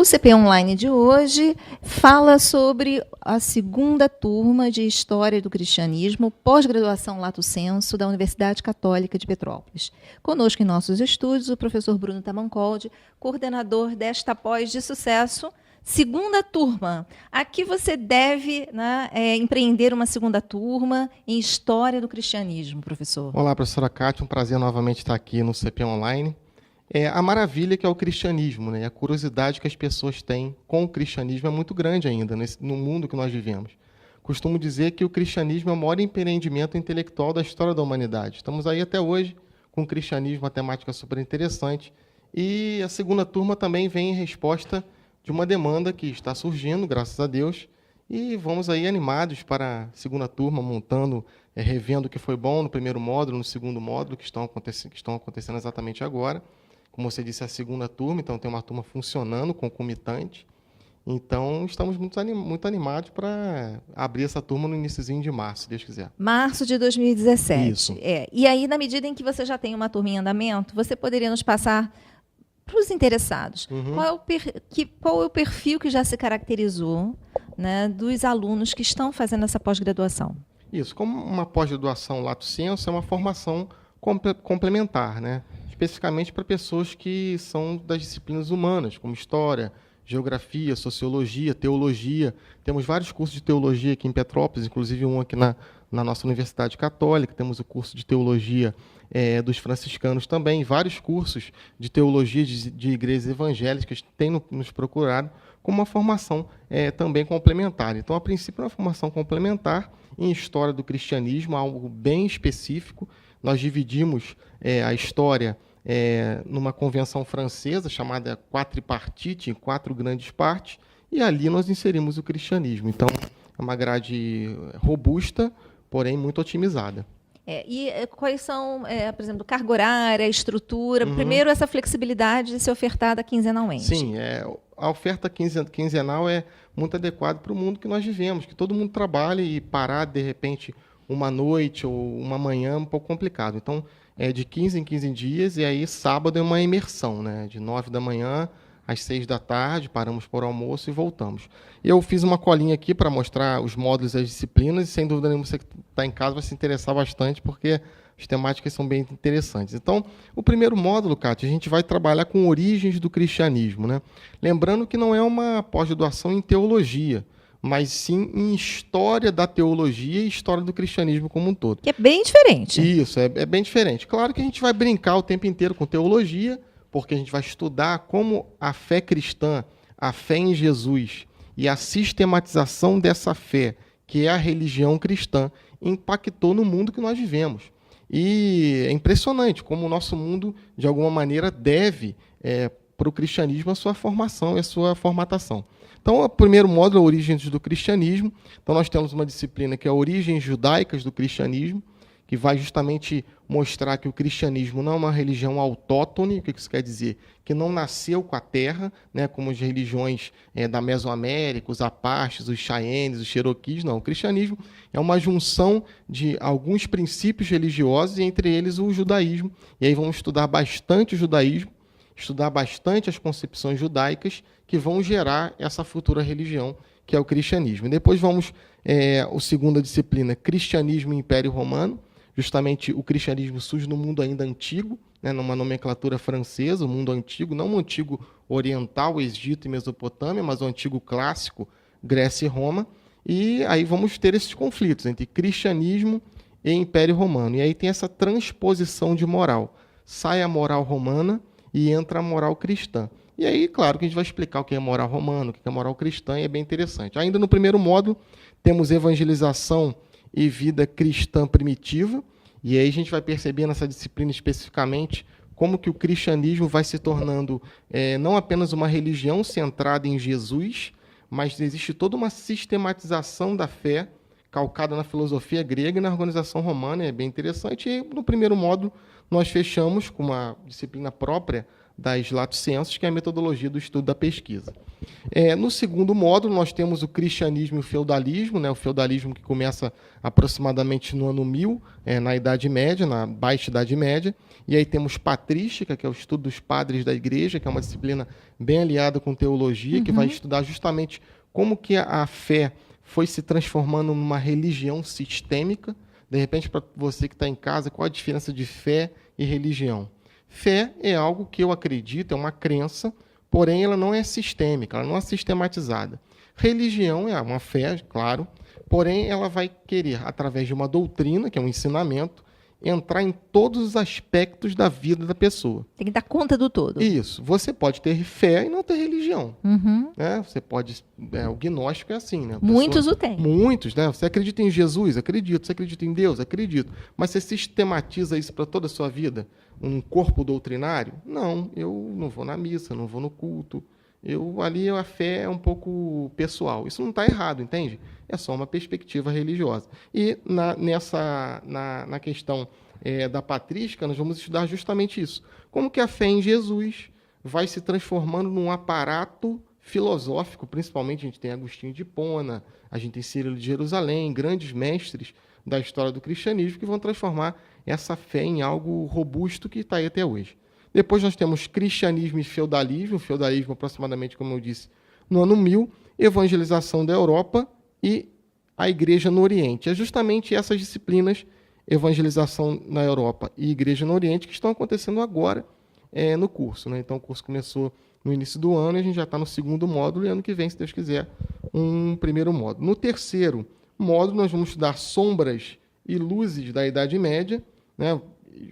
CP Online de hoje fala sobre a segunda turma de História do Cristianismo, pós-graduação Lato Sensu, da Universidade Católica de Petrópolis. Conosco em nossos estúdios o professor Bruno Tamancoldi, coordenador desta pós de sucesso, segunda turma. Aqui você deve, né, empreender uma segunda turma em História do Cristianismo, professor. Olá, professora Cátia, um prazer novamente estar aqui no CP Online. A maravilha que é o cristianismo, né? A curiosidade que as pessoas têm com o cristianismo é muito grande ainda no mundo que nós vivemos. Costumo dizer que o cristianismo é o maior empreendimento intelectual da história da humanidade. Estamos aí até hoje com o cristianismo, uma temática super interessante. E a segunda turma também vem em resposta de uma demanda que está surgindo, graças a Deus, e vamos aí animados para a segunda turma, montando, revendo o que foi bom no primeiro módulo, no segundo módulo, que estão acontecendo exatamente agora. Como você disse, é a segunda turma, então tem uma turma funcionando, concomitante. Então, estamos muito animados para abrir essa turma no iniciozinho de março, se Deus quiser. Março de 2017. Isso. E aí, na medida em que você já tem uma turma em andamento, você poderia nos passar para os interessados, qual é o perfil que já se caracterizou, né, dos alunos que estão fazendo essa pós-graduação? Isso, como uma pós-graduação Lato Sensu é uma formação complementar, né? Especificamente para pessoas que são das disciplinas humanas, como História, Geografia, Sociologia, Teologia. Temos vários cursos de Teologia aqui em Petrópolis, inclusive um aqui na nossa Universidade Católica. Temos o curso de Teologia dos franciscanos também, vários cursos de Teologia de igrejas evangélicas têm nos procurado como uma formação também complementar. Então, a princípio, é uma formação complementar em História do Cristianismo, algo bem específico. Nós dividimos a história numa convenção francesa chamada quadripartite, em 4 grandes partes, e ali nós inserimos o cristianismo. Então, é uma grade robusta, porém muito otimizada. E quais são, por exemplo, carga horária, estrutura? Primeiro, essa flexibilidade de ser ofertada quinzenalmente. Sim, a oferta quinzenal é muito adequada para o mundo que nós vivemos, que todo mundo trabalha e parar, de repente, uma noite ou uma manhã é um pouco complicado. Então, é de 15 em 15 dias, e aí sábado é uma imersão, né? De 9 da manhã às 6 da tarde, paramos por almoço e voltamos. Eu fiz uma colinha aqui para mostrar os módulos e as disciplinas, e sem dúvida nenhuma você que está em casa vai se interessar bastante, porque as temáticas são bem interessantes. Então, o primeiro módulo, Cátia, a gente vai trabalhar com origens do cristianismo, né? Lembrando que não é uma pós-graduação em teologia, mas sim em história da teologia e história do cristianismo como um todo. Que é bem diferente. Isso, é bem diferente. Claro que a gente vai brincar o tempo inteiro com teologia, porque a gente vai estudar como a fé cristã, a fé em Jesus e a sistematização dessa fé, que é a religião cristã, impactou no mundo que nós vivemos. E é impressionante como o nosso mundo, de alguma maneira, deve para o cristianismo a sua formação e a sua formatação. Então, o primeiro módulo é Origens do Cristianismo. Então, nós temos uma disciplina que é Origens Judaicas do Cristianismo, que vai justamente mostrar que o cristianismo não é uma religião autóctone. O que isso quer dizer? Que não nasceu com a terra, né, como as religiões da Mesoamérica, os Apaches, os Cheyennes, os Cherokees. Não, o cristianismo é uma junção de alguns princípios religiosos, e entre eles o judaísmo. E aí vamos estudar bastante o judaísmo, estudar bastante as concepções judaicas que vão gerar essa futura religião, que é o cristianismo. E depois vamos, a segunda disciplina, Cristianismo e Império Romano. Justamente o cristianismo surge no mundo ainda antigo, né, numa nomenclatura francesa, o mundo antigo, não o antigo oriental, Egito e Mesopotâmia, mas o antigo clássico, Grécia e Roma. E aí vamos ter esses conflitos entre cristianismo e Império Romano. E aí tem essa transposição de moral. Sai a moral romana e entra a moral cristã. E aí, claro, que a gente vai explicar o que é moral romana, o que é moral cristã, e é bem interessante. Ainda no primeiro módulo, temos evangelização e vida cristã primitiva, e aí a gente vai perceber nessa disciplina especificamente como que o cristianismo vai se tornando não apenas uma religião centrada em Jesus, mas existe toda uma sistematização da fé calcada na filosofia grega e na organização romana, é bem interessante. E no primeiro módulo nós fechamos com uma disciplina própria das lato sensus, que é a metodologia do estudo da pesquisa. No segundo módulo, nós temos o cristianismo e o feudalismo, né? O feudalismo que começa aproximadamente no ano 1000, na Idade Média, na Baixa Idade Média, e aí temos patrística, que é o estudo dos padres da igreja, que é uma disciplina bem aliada com teologia, que vai estudar justamente como que a fé foi se transformando numa religião sistêmica. De repente, para você que está em casa, qual a diferença de fé e religião? Fé é algo que eu acredito, é uma crença, porém ela não é sistêmica, ela não é sistematizada. Religião é uma fé, claro, porém ela vai querer, através de uma doutrina, que é um ensinamento, entrar em todos os aspectos da vida da pessoa. Tem que dar conta do todo. Isso. Você pode ter fé e não ter religião. Né? Você pode... o gnóstico é assim, né? Muitos o têm. Muitos, né? Você acredita em Jesus? Acredito. Você acredita em Deus? Acredito. Mas você sistematiza isso para toda a sua vida? Um corpo doutrinário? Não. Eu não vou na missa, não vou no culto. Ali a fé é um pouco pessoal. Isso não está errado, entende? É só uma perspectiva religiosa. E na questão da patrística, nós vamos estudar justamente isso. Como que a fé em Jesus vai se transformando num aparato filosófico, principalmente a gente tem Agostinho de Hipona, a gente tem Cirilo de Jerusalém, grandes mestres da história do cristianismo que vão transformar essa fé em algo robusto que está aí até hoje. Depois nós temos cristianismo e feudalismo, feudalismo aproximadamente, como eu disse, no ano 1000, evangelização da Europa e a igreja no Oriente. É justamente essas disciplinas, evangelização na Europa e igreja no Oriente, que estão acontecendo agora no curso. Né? Então o curso começou no início do ano e a gente já está no segundo módulo e ano que vem, se Deus quiser, um primeiro módulo. No terceiro módulo nós vamos estudar sombras e luzes da Idade Média, né?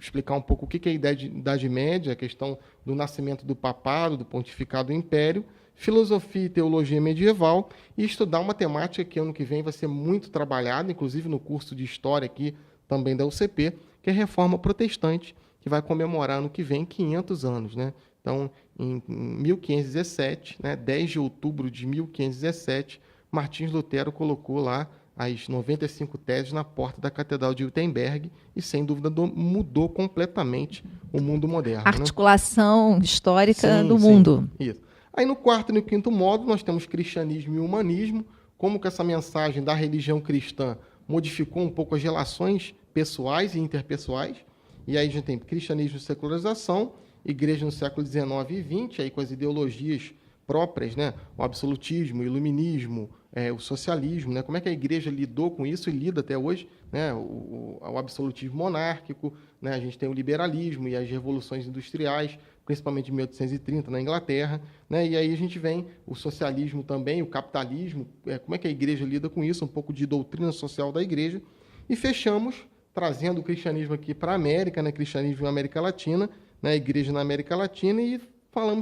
Explicar um pouco o que é a Idade Média, a questão do nascimento do papado, do pontificado do império, filosofia e teologia medieval, e estudar uma temática que ano que vem vai ser muito trabalhada, inclusive no curso de História aqui também da UCP, que é a Reforma Protestante, que vai comemorar ano que vem 500 anos. Né? Então, em 1517, 10 de outubro de 1517, Martins Lutero colocou lá as 95 teses na porta da Catedral de Wittenberg e, sem dúvida, mudou completamente o mundo moderno. Articulação histórica do mundo. Isso. Aí, no quarto e no quinto módulo, nós temos cristianismo e humanismo, como que essa mensagem da religião cristã modificou um pouco as relações pessoais e interpessoais. E aí a gente tem cristianismo e secularização, igreja no século XIX e XX, aí com as ideologias próprias, né? O absolutismo, o iluminismo, o socialismo, né? Como é que a igreja lidou com isso e lida até hoje, né? O absolutismo monárquico, né? A gente tem o liberalismo e as revoluções industriais, principalmente em 1830 na Inglaterra, né? E aí a gente vem o socialismo também, o capitalismo, como é que a igreja lida com isso, um pouco de doutrina social da igreja, e fechamos trazendo o cristianismo aqui para a América, né? Cristianismo na América Latina, né? A igreja na América Latina, e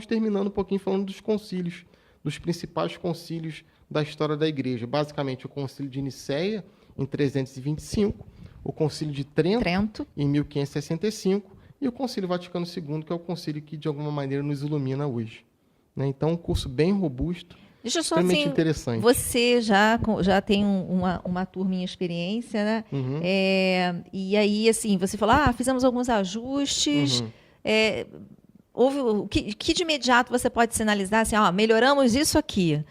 terminando um pouquinho falando dos concílios, dos principais concílios da história da igreja. Basicamente, o concílio de Nicéia, em 325, o concílio de Trento, em 1565, e o concílio Vaticano II, que é o concílio que, de alguma maneira, nos ilumina hoje. Né? Então, um curso bem robusto, deixa eu só, extremamente interessante. Você já tem uma turma em experiência, né? Uhum. E aí, assim, você falou, fizemos alguns ajustes, Uhum. Houve o que de imediato você pode sinalizar, assim, melhoramos isso aqui.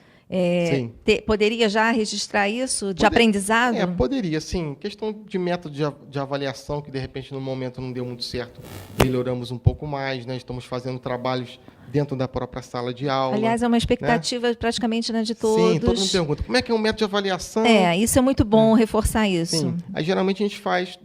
Poderia já registrar isso de aprendizado? Poderia, sim. Questão de método de avaliação, que de repente no momento não deu muito certo, melhoramos um pouco mais, né? Estamos fazendo trabalhos dentro da própria sala de aula. Aliás, é uma expectativa, né? Praticamente, né, de todos. Sim, todo mundo pergunta, como é que é um método de avaliação? Isso é muito bom reforçar isso. Sim. Aí, geralmente, a gente faz...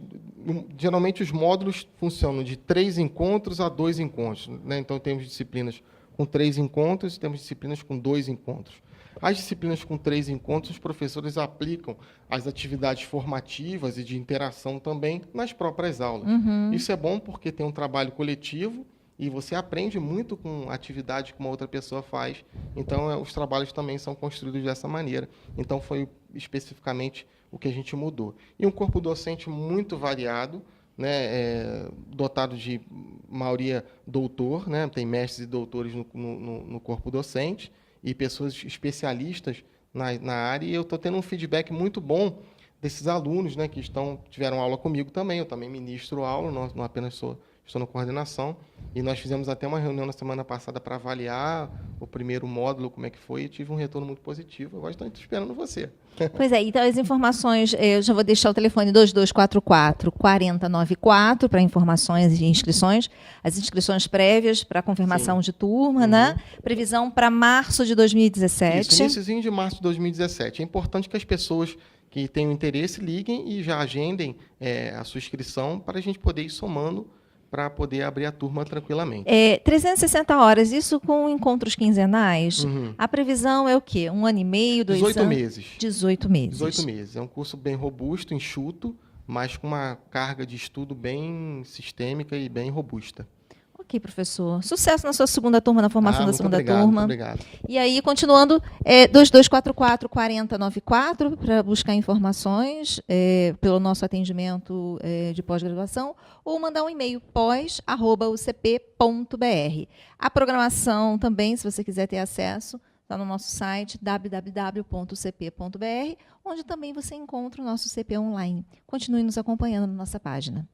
Geralmente, os módulos funcionam de 3 encontros a 2 encontros. Né? Então, temos disciplinas com 3 encontros e temos disciplinas com 2 encontros. As disciplinas com 3 encontros, os professores aplicam as atividades formativas e de interação também nas próprias aulas. Uhum. Isso é bom porque tem um trabalho coletivo e você aprende muito com a atividade que uma outra pessoa faz. Então, os trabalhos também são construídos dessa maneira. Então, foi especificamente o que a gente mudou. E um corpo docente muito variado, né, dotado de maioria doutor, né, tem mestres e doutores no corpo docente, e pessoas especialistas na área, e eu estou tendo um feedback muito bom desses alunos, né, que tiveram aula comigo também. Eu também ministro aula, não apenas sou estou na coordenação, e nós fizemos até uma reunião na semana passada para avaliar o primeiro módulo, como é que foi, e tive um retorno muito positivo. Agora estou esperando você. Pois é, então as informações, eu já vou deixar o telefone 2244-4094 para informações e inscrições, as inscrições prévias para confirmação de turma, né? Previsão para março de 2017. Isso, iníciozinho de março de 2017. É importante que as pessoas que tenham interesse liguem e já agendem a sua inscrição para a gente poder ir somando para poder abrir a turma tranquilamente. 360 horas, isso com encontros quinzenais? A previsão é o quê? 1 ano e meio, 2 anos? 18 meses. 18 meses. 18 meses. É um curso bem robusto, enxuto, mas com uma carga de estudo bem sistêmica e bem robusta. Ok, professor. Sucesso na sua segunda turma, na formação da segunda turma. Muito obrigado. E aí, continuando, 2244-4094 para buscar informações pelo nosso atendimento de pós-graduação ou mandar um e-mail pós@ucp.br. A programação também, se você quiser ter acesso, está no nosso site www.ucp.br, onde também você encontra o nosso CP online. Continue nos acompanhando na nossa página.